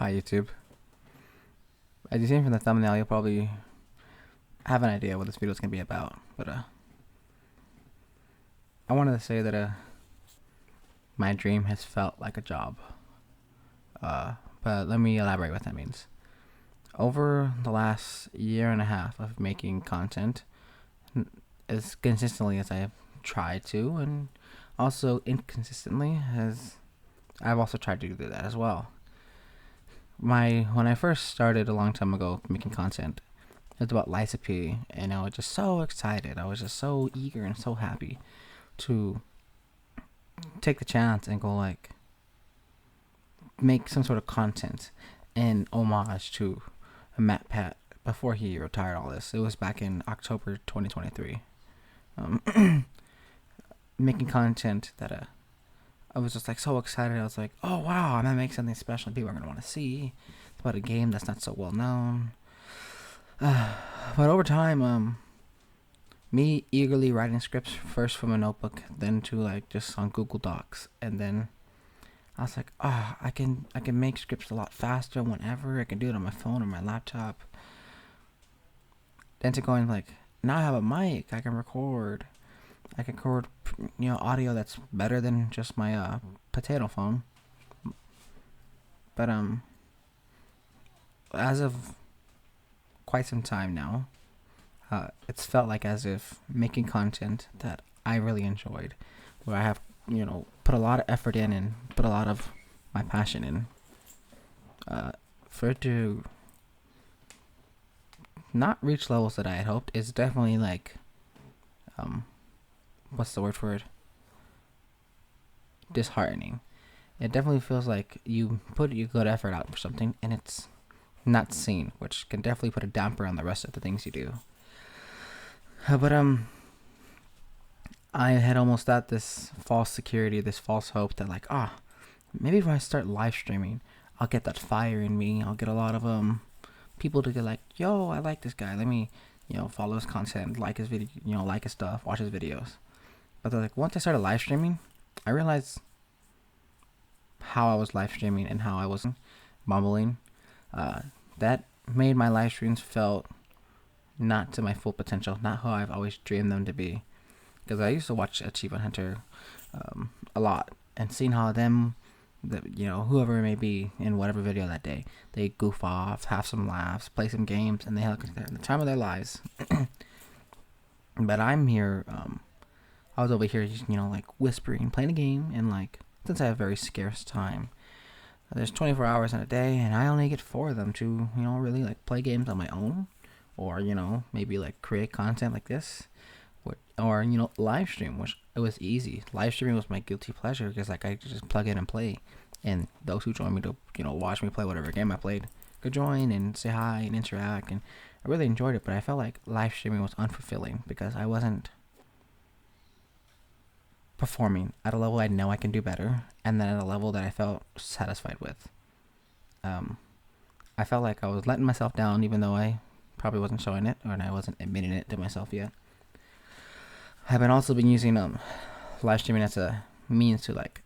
Hi YouTube. As you seen from the thumbnail, you'll probably have an idea what this video is going to be about. But I wanted to say that my dream has felt like a job. But let me elaborate what that means. Over the last year and a half of making content, as consistently as I have tried to, and also inconsistently, as I've also tried to do that as well. When I first started a long time ago making content, it was about Liza P, and I was just so excited. I was just so eager and so happy to take the chance and go like make some sort of content in homage to Matt Pat before he retired all this. It was back in October 2023. Making content that I was just like so excited. I was like, oh wow, I'm gonna make something special people are gonna want to see. It's about a game that's not so well known. But over time, me eagerly writing scripts first from a notebook, then to like just on Google Docs, and then I was like, I can make scripts a lot faster whenever. I can do it on my phone or my laptop. Then to going like, now I have a mic, I can record. I can record, audio that's better than just my potato phone. But as of quite some time now, it's felt like as if making content that I really enjoyed, where I have, put a lot of effort in and put a lot of my passion in, for it to not reach levels that I had hoped is definitely like, what's the word for it? Disheartening. It definitely feels like you put your good effort out for something and it's not seen, which can definitely put a damper on the rest of the things you do. But I had almost got this false security, this false hope that like, maybe if I start live streaming, I'll get that fire in me. I'll get a lot of people to get like, yo, I like this guy. Let me, follow his content, like his video, like his stuff, watch his videos. But they're like, once I started live streaming, I realized how I was live streaming and how I wasn't mumbling. That made my live streams felt not to my full potential, not how I've always dreamed them to be. Because I used to watch Achievement Hunter a lot, and seeing how whoever it may be in whatever video that day, they goof off, have some laughs, play some games, and they have the time of their lives. But I'm here, I was over here, like whispering, playing a game, and like, since I have very scarce time, there's 24 hours in a day, and I only get 4 of them to, really like play games on my own, or, maybe like create content like this, or, live stream, which it was easy. Live streaming was my guilty pleasure because like I could just plug in and play, and those who joined me to, watch me play whatever game I played could join and say hi and interact, and I really enjoyed it. But I felt like live streaming was unfulfilling because I wasn't performing at a level I know I can do better, and then at a level that I felt satisfied with. I felt like I was letting myself down, even though I probably wasn't showing it, or I wasn't admitting it to myself yet. I've been using live streaming as a means to like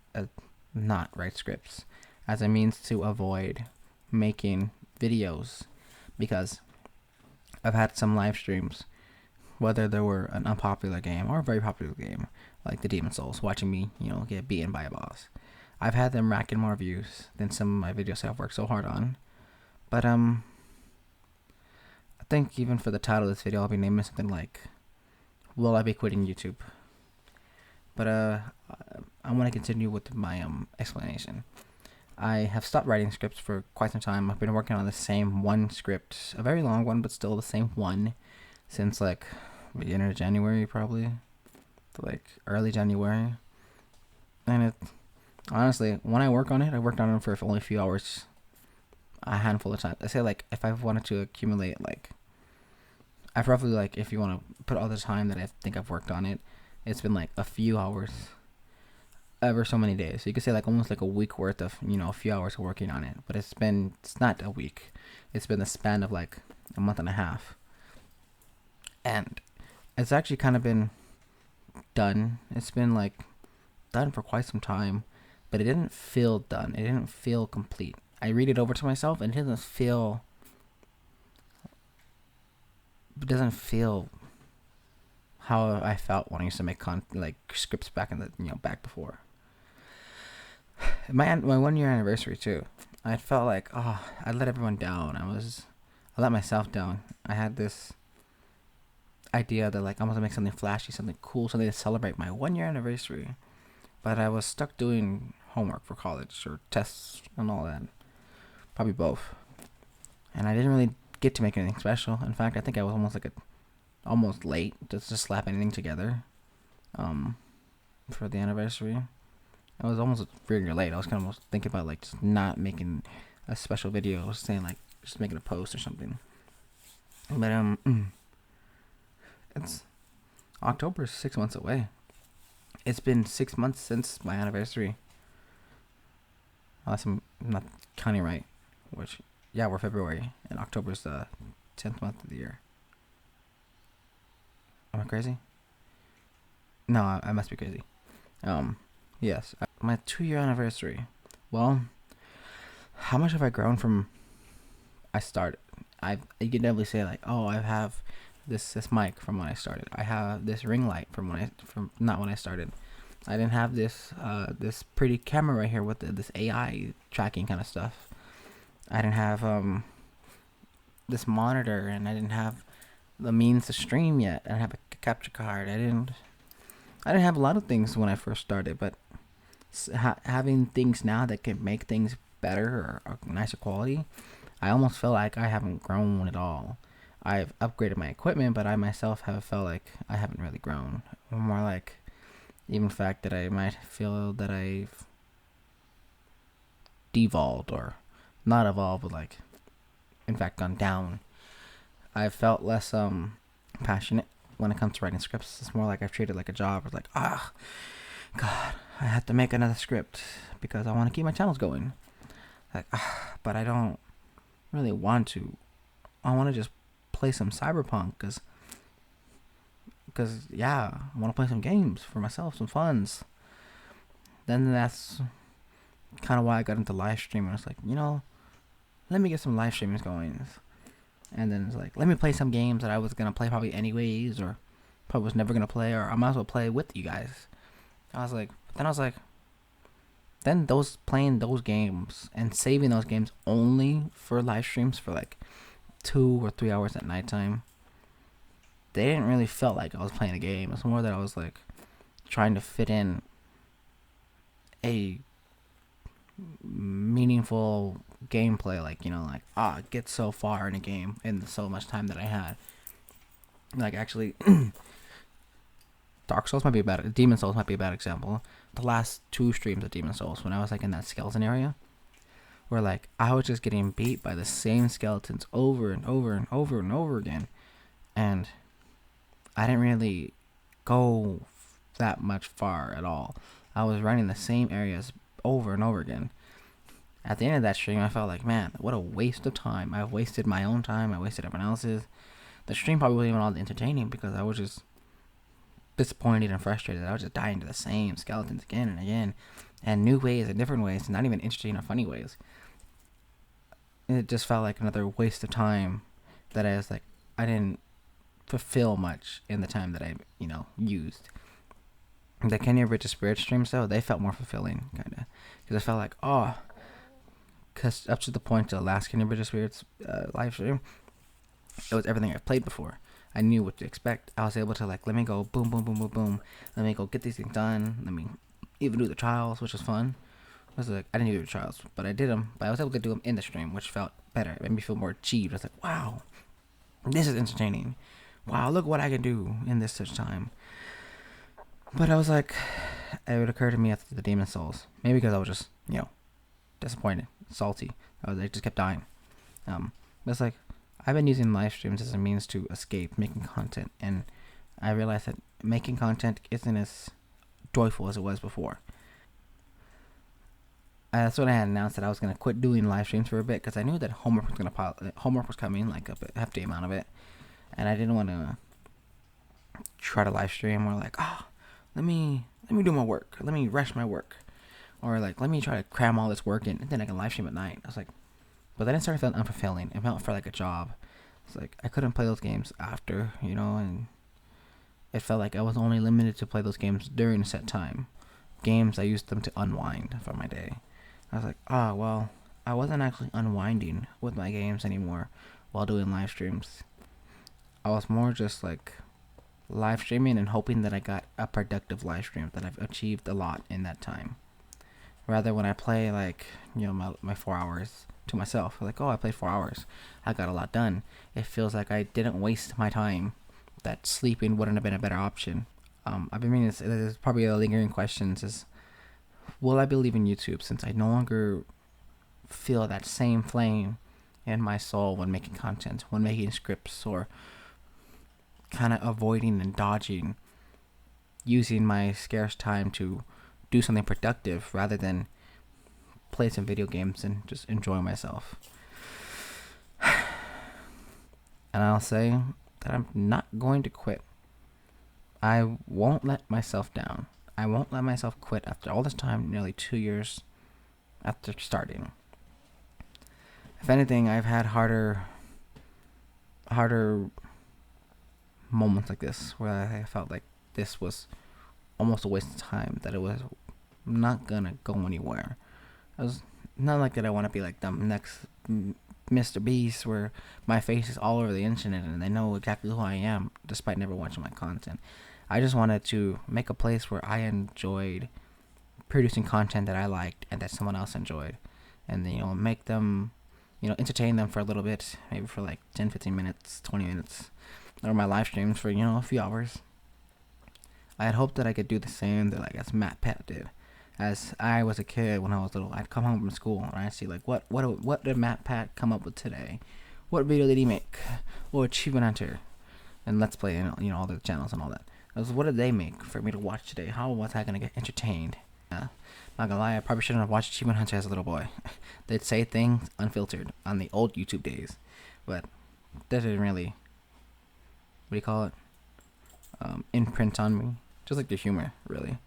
not write scripts, as a means to avoid making videos, because I've had some live streams, whether they were an unpopular game or a very popular game, like the Demon Souls, watching me, get beaten by a boss. I've had them racking more views than some of my videos I've worked so hard on. But I think even for the title of this video, I'll be naming something like, will I be quitting YouTube? But I want to continue with my explanation. I have stopped writing scripts for quite some time. I've been working on the same one script, a very long one, but still the same one, since like beginning of January, probably, like early January. And it honestly, when I work on it, I worked on it for only a few hours, a handful of times. I say like if I wanted to accumulate like, I've roughly like, if you want to put all the time that I think I've worked on it, it's been like a few hours, ever so many days. So you could say like almost like a week worth of, a few hours of working on it. But it's not a week. It's been the span of like a month and a half. And it's actually kind of been done. It's been like done for quite some time, but it didn't feel done. It didn't feel complete. I read it over to myself, and it doesn't feel how I felt when I used to make like scripts back in the back before. My 1 year anniversary too. I felt like, I let everyone down. I let myself down. I had this idea that like I'm gonna make something flashy, something cool, something to celebrate my 1 year anniversary. But I was stuck doing homework for college or tests and all that. Probably both. And I didn't really get to make anything special. In fact, I think I was almost late just to slap anything together. For the anniversary. I was almost really late. I was kind of thinking about like just not making a special video. I was saying like just making a post or something. But it's October is 6 months away. It's been 6 months since my anniversary. Unless I'm not counting right. Which, yeah, we're February, and October's the 10th month of the year. Am I crazy? No, I must be crazy. Yes, my 2 year anniversary. Well, how much have I grown from I started? You can definitely say like, oh, I have this mic from when I started. I have this ring light from not when I started. I didn't have this pretty camera right here with this AI tracking kind of stuff. I didn't have this monitor, and I didn't have the means to stream yet. I didn't have a capture card. I didn't have a lot of things when I first started, but having things now that can make things better or nicer quality, I almost feel like I haven't grown at all. I've upgraded my equipment, but I myself have felt like I haven't really grown. More like even the fact that I might feel that I've devolved or not evolved, but like in fact gone down. I've felt less passionate when it comes to writing scripts. It's more like I've treated it like a job. It's like, God, I have to make another script because I want to keep my channels going. Like, but I don't really want to. I want to just play some Cyberpunk because yeah, I want to play some games for myself, some funs. Then that's kind of why I got into live streaming. It's like, let me get some live streamings going. And then it's like, let me play some games that I was going to play probably anyways, or probably was never going to play, or I might as well play with you guys. Then playing those games and saving those games only for live streams for like 2 or 3 hours at nighttime, they didn't really felt like I was playing a game. It's more that I was like trying to fit in a meaningful gameplay, get so far in a game in so much time that I had. Like, actually, Demon Souls might be a bad example. The last 2 streams of Demon Souls, when I was like in that skeleton area, where like I was just getting beat by the same skeletons over and over and over and over again, and I didn't really go that much far at all. I was running the same areas over and over again. At the end of that stream, I felt like, man, what a waste of time. I've wasted my own time. I wasted everyone else's. The stream probably wasn't even all entertaining because I was just disappointed and frustrated. I was just dying to the same skeletons again and again, and new ways and different ways, not even interesting or funny ways. It just felt like another waste of time that I didn't fulfill much in the time that I, used. The Kenya Bridge of Spirit streams, though, they felt more fulfilling, kind of. Because I felt like, because up to the point of the last Kenya Bridge of Spirits live stream, it was everything I've played before. I knew what to expect. I was able to, let me go boom, boom, boom, boom, boom. Let me go get these things done. Let me even do the trials, which was fun. I didn't do the trials, but I did them. But I was able to do them in the stream, which felt better. It made me feel more achieved. I was like, wow, this is entertaining. Wow, look what I can do in this such time. But I was like, it would occur to me after the Demon Souls. Maybe because I was just, disappointed, salty. I just kept dying. But it's like, I've been using live streams as a means to escape making content. And I realized that making content isn't as joyful as it was before. That's when I had announced that I was going to quit doing live streams for a bit because I knew that homework was coming, like a hefty amount of it. And I didn't want to try to live stream or let me do my work. Let me rush my work. Or let me try to cram all this work in and then I can live stream at night. I was like, But then it started feeling unfulfilling. It felt for like a job. It's like I couldn't play those games after, and it felt like I was only limited to play those games during a set time. Games I used them to unwind from my day. I was like, well, I wasn't actually unwinding with my games anymore while doing live streams. I was more just like live streaming and hoping that I got a productive live stream, that I've achieved a lot in that time. Rather, when I play like, my 4 hours to myself, like, I played 4 hours, I got a lot done. It feels like I didn't waste my time, that sleeping wouldn't have been a better option. I've been meaning, there's probably a lingering questions is, will I be leaving YouTube since I no longer feel that same flame in my soul when making content, when making scripts, or kind of avoiding and dodging, using my scarce time to do something productive rather than play some video games and just enjoy myself. And I'll say that I'm not going to quit. I won't let myself down. I won't let myself quit after all this time, nearly 2 years after starting. If anything, I've had harder moments like this where I felt like this was almost a waste of time, that it was not gonna go anywhere. I was not like that I want to be like the next Mr. Beast where my face is all over the internet and they know exactly who I am despite never watching my content. I just wanted to make a place where I enjoyed producing content that I liked and that someone else enjoyed, and then, make them, entertain them for a little bit, maybe for like 10, 15 minutes, 20 minutes, or my live streams for, a few hours. I had hoped that I could do the same that, like, as MatPat did. As I was a kid, when I was little, I'd come home from school and I'd see, like, what did MatPat come up with today? What video did he make? Or Achievement Hunter and Let's Play and, all the channels and all that. What did they make for me to watch today? How was I gonna get entertained? Not gonna lie, I probably shouldn't have watched Achievement Hunter as a little boy. They'd say things unfiltered on the old YouTube days, but that didn't really, what do you call it? Imprint on me. Just like the humor, really.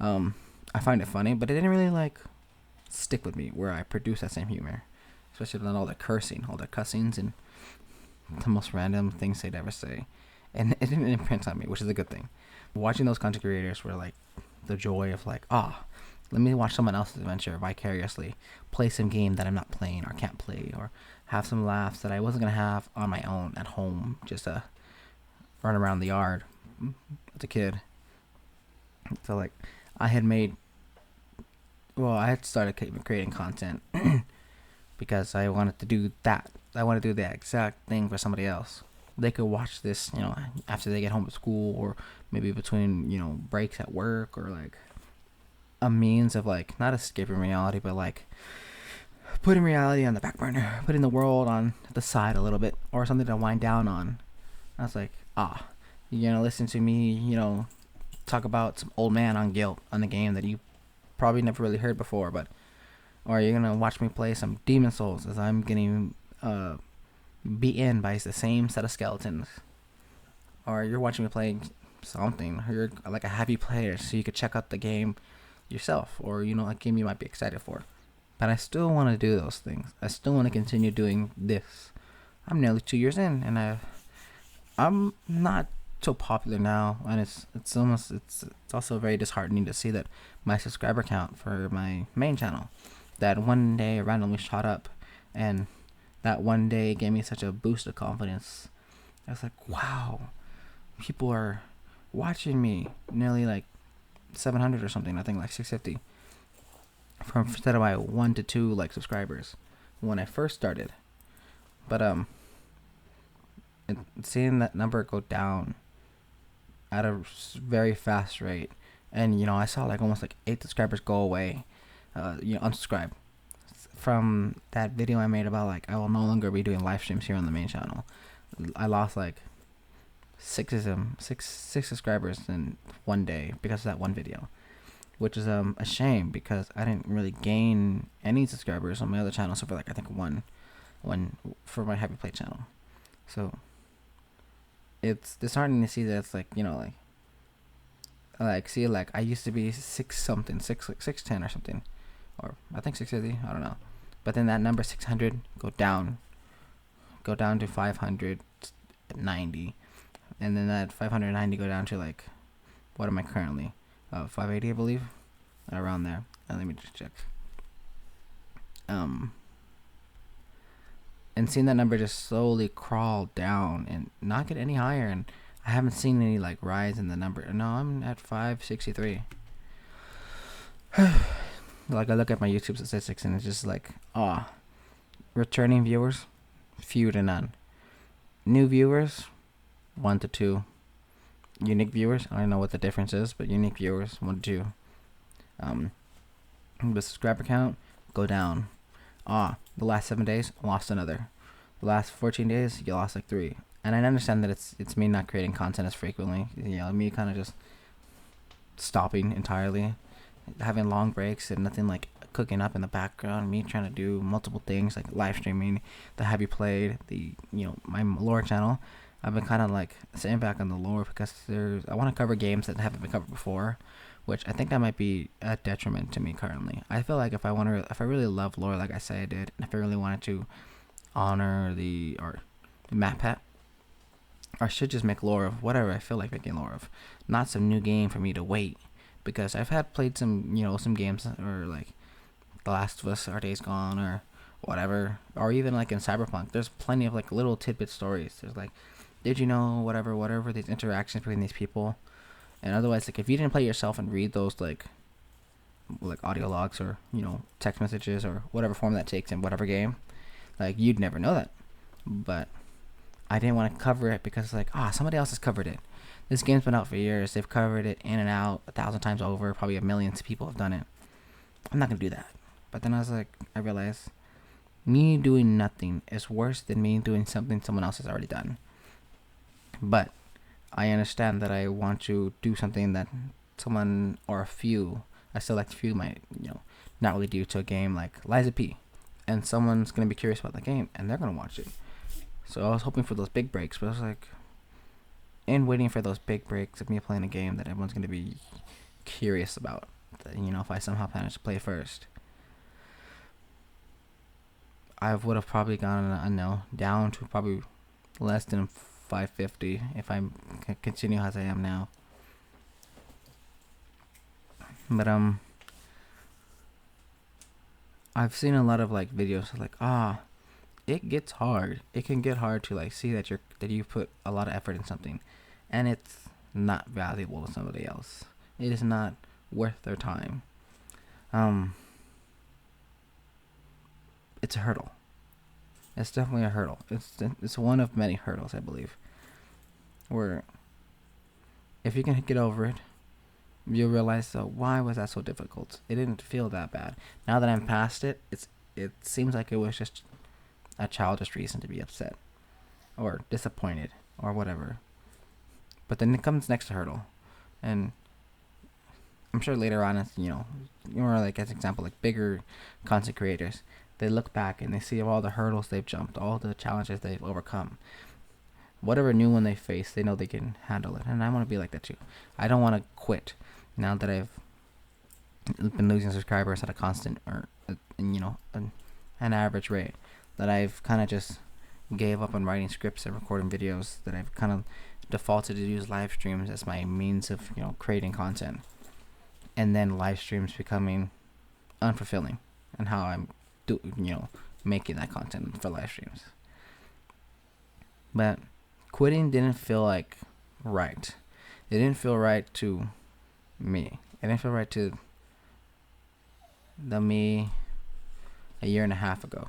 I find it funny, but it didn't really stick with me where I produce that same humor, especially with all the cursing, all the cussings, and the most random things they'd ever say. And it didn't imprint on me, which is a good thing. Watching those content creators were like the joy of let me watch someone else's adventure vicariously, play some game that I'm not playing or can't play, or have some laughs that I wasn't gonna have on my own at home, just run around the yard as a kid. So I had started creating content because I wanted to do that. I want to do the exact thing for somebody else. They could watch this, after they get home from school, or maybe between, breaks at work, or a means of not escaping reality, but putting reality on the back burner, putting the world on the side a little bit, or something to wind down on. I was like, you're gonna listen to me, talk about some old man on guilt on the game that you probably never really heard before, or you're gonna watch me play some Demon Souls as I'm getting beaten by the same set of skeletons, or you're watching me play something, or you're like a happy player so you could check out the game yourself, or a game you might be excited for. But I still want to do those things. I still want to continue doing this. I'm nearly 2 years in, and I'm not so popular now, and it's also very disheartening to see that my subscriber count for my main channel, that one day randomly shot up, and that one day gave me such a boost of confidence. I was like, wow, people are watching me. Nearly 700 or something, I think 650, from instead of my 1 to 2 subscribers when I first started. But seeing that number go down at a very fast rate, and I saw almost 8 subscribers go away, unsubscribe from that video I made about I will no longer be doing live streams here on the main channel. I lost 6 subscribers in one day because of that one video, which is a shame because I didn't really gain any subscribers on my other channel, so for I think one for my Happy Play channel. So it's disheartening to see that it's I used to be 6 something, 610 or something, or I think 650, I don't know, but then that number 600 go down to 590, and then that 590 go down to like, what am I currently? 580, I believe, around there. Let me just check. And seeing that number just slowly crawl down and not get any higher, and I haven't seen any like rise in the number. No, I'm at 563. Like, I look at my YouTube statistics and it's just like, returning viewers, few to none. New viewers, 1 to 2. Unique viewers, I don't know what the difference is, but unique viewers, 1 to 2. The subscriber count, go down. The last 7 days, lost another. The last 14 days, you lost like 3. And I understand that it's me not creating content as frequently. Me kind of just stopping entirely, having long breaks and nothing like cooking up in the background. Me trying to do multiple things like live streaming, the Have You Played, my lore channel. I've been kind of like sitting back on the lore because I want to cover games that haven't been covered before, which I think that might be a detriment to me currently. I feel like if I really love lore like I say I did, and if I really wanted to honor the map pack, I should just make lore of whatever I feel like making lore of, not some new game for me to wait. Because I've played some some games, or like The Last of Us, or Days Gone, or whatever, or even like in Cyberpunk. There's plenty of like little tidbit stories. There's like, did you know, whatever, these interactions between these people. And otherwise, like, if you didn't play yourself and read those like audio logs, or text messages, or whatever form that takes in whatever game, like, you'd never know that. But I didn't want to cover it because like, somebody else has covered it. This game's been out for years. They've covered it in and out 1,000 times over. Probably a million people have done it. I'm not gonna do that. But then I realized me doing nothing is worse than me doing something someone else has already done. But I understand that I want to do something that someone, or a select few might, not really do to a game like Liza P. And someone's gonna be curious about the game and they're gonna watch it. So I was hoping for those big breaks, but I was like, and waiting for those big breaks of me playing a game that everyone's going to be curious about, if I somehow manage to play first, I would have probably gone down to probably less than 550 if I continue as I am now. But I've seen a lot of like videos like, it gets hard. It can get hard to like see that you put a lot of effort in something, and it's not valuable to somebody else. It is not worth their time. It's a hurdle. It's definitely a hurdle. It's one of many hurdles, I believe. Where if you can get over it, you'll realize, so why was that so difficult? It didn't feel that bad. Now that I'm past it, it seems like it was just a childish reason to be upset or disappointed or whatever. But then it comes next hurdle, and I'm sure later on, it's more like, as example, like bigger content creators, they look back and they see all the hurdles they've jumped, all the challenges they've overcome, whatever new one they face, they know they can handle it. And I want to be like that too. I don't want to quit now that I've been losing subscribers at a constant, or an average rate, that I've kind of just gave up on writing scripts and recording videos, that I've kind of defaulted to use live streams as my means of creating content, and then live streams becoming unfulfilling, and how I'm making that content for live streams. But quitting didn't feel like right. It didn't feel right to me. It didn't feel right to the me a year and a half ago.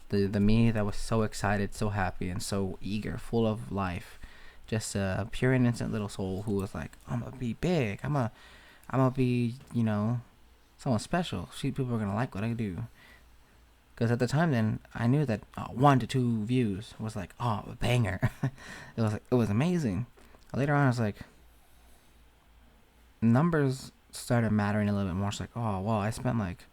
The me that was so excited, so happy, and so eager, full of life. Just a pure innocent little soul who was like, I'm gonna be big. I'm gonna be, someone special. People are gonna like what I do. Because at the time then, I knew that 1 to 2 views was like, a banger. It was amazing. Later on, I was like, numbers started mattering a little bit more. It's like, I spent like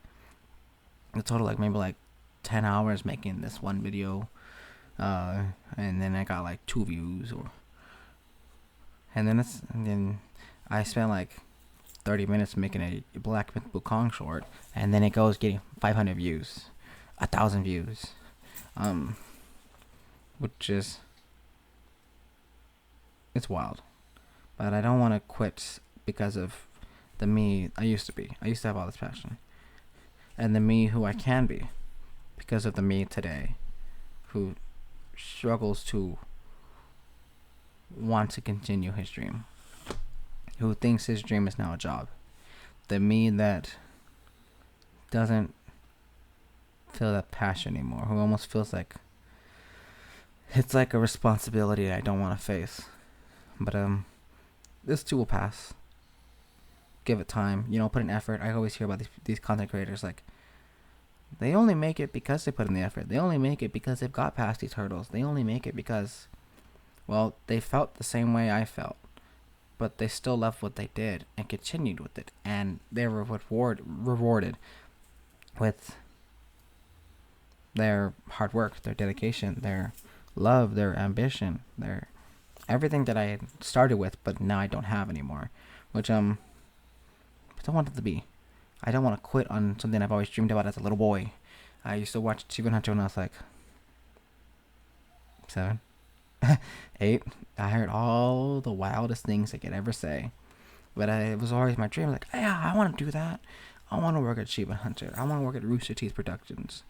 a total like maybe like 10 hours making this one video, and then I got like 2 views, and then I spent like 30 minutes making a Black Myth Wukong short, and then it goes getting 500 views. 1,000 views. Um, which is, it's wild. But I don't want to quit because of the me I used to be. I used to have all this passion. And the me who I can be because of the me today who struggles to want to continue his dream. Who thinks his dream is now a job. The me that doesn't feel that passion anymore. Who almost feels like it's like a responsibility I don't want to face. But this too will pass. Give it time. Put in effort. I always hear about these content creators like they only make it because they put in the effort. They only make it because they've got past these hurdles. They only make it because, well, they felt the same way I felt. But they still loved what they did and continued with it. And they were rewarded with their hard work, their dedication, their love, their ambition, their everything that I started with, but now I don't have anymore. Which I don't want it to be. I don't want to quit on something I've always dreamed about as a little boy. I used to watch Achievement Hunter when I was like 7, 8. I heard all the wildest things I could ever say. But it was always my dream. Like, yeah, I want to do that. I want to work at Achievement Hunter. I want to work at Rooster Teeth Productions.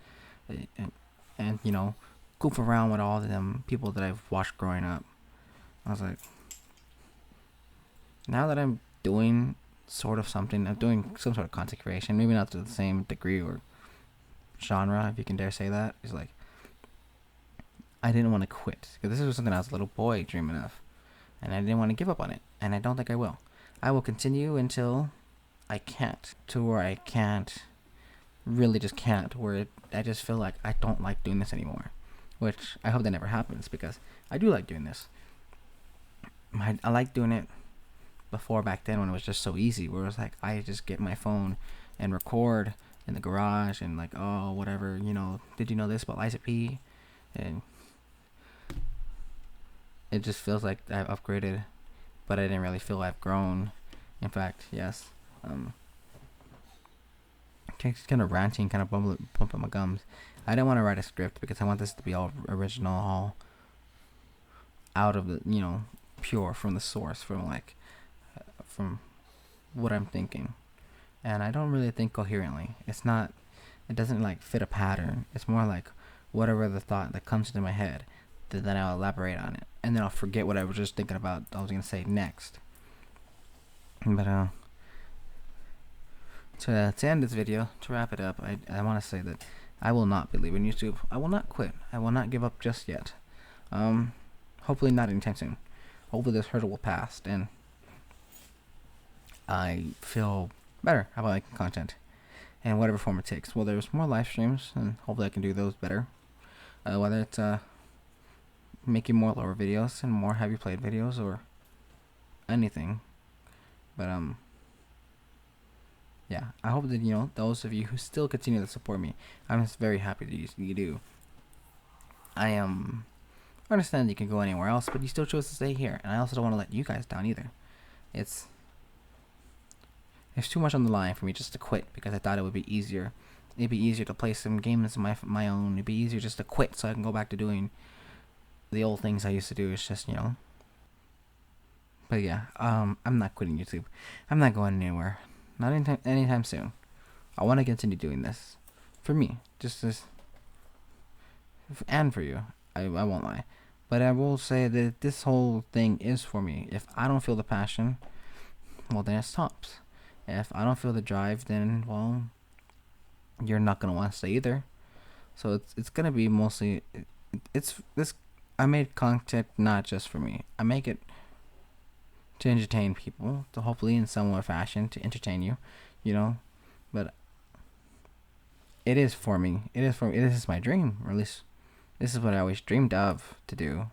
And goof around with all of them people that I've watched growing up. I was like, now that I'm doing sort of something, I'm doing some sort of content creation, maybe not to the same degree or genre, if you can dare say that. It's like, I didn't want to quit, because this was something I was a little boy dreaming of, and I didn't want to give up on it, and I don't think I will. I will continue until I can't, to where I can't, really just can't, where I just feel like I don't like doing this anymore, which I hope that never happens, because I do like doing this. I like doing it before, back then, when it was just so easy, where it was like I just get my phone and record in the garage and like, oh, whatever, did you know this about Liza P? And it just feels like I've upgraded, but I didn't really feel I've grown. In fact, yes. Kind of ranting, kind of bumping my gums. I didn't want to write a script because I want this to be all original, all out of the, pure from the source, from what I'm thinking. And I don't really think coherently. It doesn't like fit a pattern. It's more like whatever the thought that comes into my head, then I'll elaborate on it. And then I'll forget what I was just thinking about I was going to say next. But to end this video, to wrap it up, I want to say that I will not be leaving YouTube. I will not quit. I will not give up just yet. Hopefully not anytime soon. Hopefully this hurdle will pass and I feel better about making content in whatever form it takes. Well, there's more live streams, and hopefully I can do those better. Whether it's making more lower videos and more heavy played videos or anything. But yeah, I hope that those of you who still continue to support me, I'm just very happy that you do. I understand you can go anywhere else, but you still chose to stay here, and I also don't want to let you guys down either. It's too much on the line for me just to quit, because I thought it would be easier. It'd be easier to play some games of my own. It'd be easier just to quit so I can go back to doing the old things I used to do. It's just, But yeah, I'm not quitting YouTube. I'm not going anywhere. Not anytime soon. I want to continue doing this. For me. Just this. And for you. I won't lie. But I will say that this whole thing is for me. If I don't feel the passion, well, then it stops. If I don't feel the drive, then, well, you're not going to want to stay either. So it's going to be mostly, I made content not just for me. I make it to entertain people, to hopefully in some fashion to entertain you, but it is for me. This is my dream, or at least this is what I always dreamed of to do.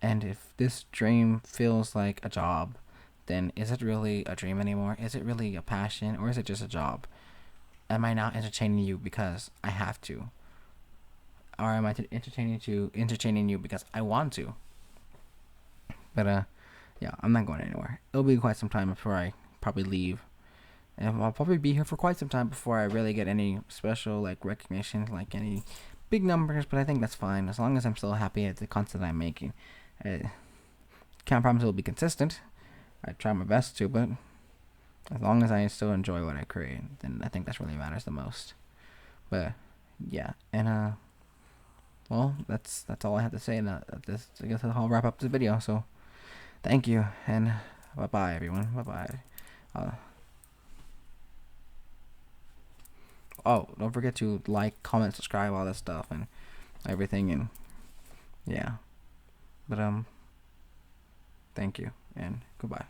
And if this dream feels like a job, then is it really a dream anymore? Is it really a passion, or is it just a job? Am I not entertaining you because I have to? Or am I entertaining you because I want to? But yeah, I'm not going anywhere. It'll be quite some time before I probably leave. and I'll probably be here for quite some time before I really get any special like recognition, like any big numbers. But I think that's fine as long as I'm still happy at the content I'm making. I can't promise it'll be consistent. I try my best to, but as long as I still enjoy what I create, then I think that's really matters the most. But yeah, and well, that's all I have to say. This, I guess I'll wrap up this video. So thank you, and bye bye everyone. Bye bye. Uh, oh, don't forget to like, comment, subscribe, all that stuff, and everything, and yeah. But thank you and goodbye.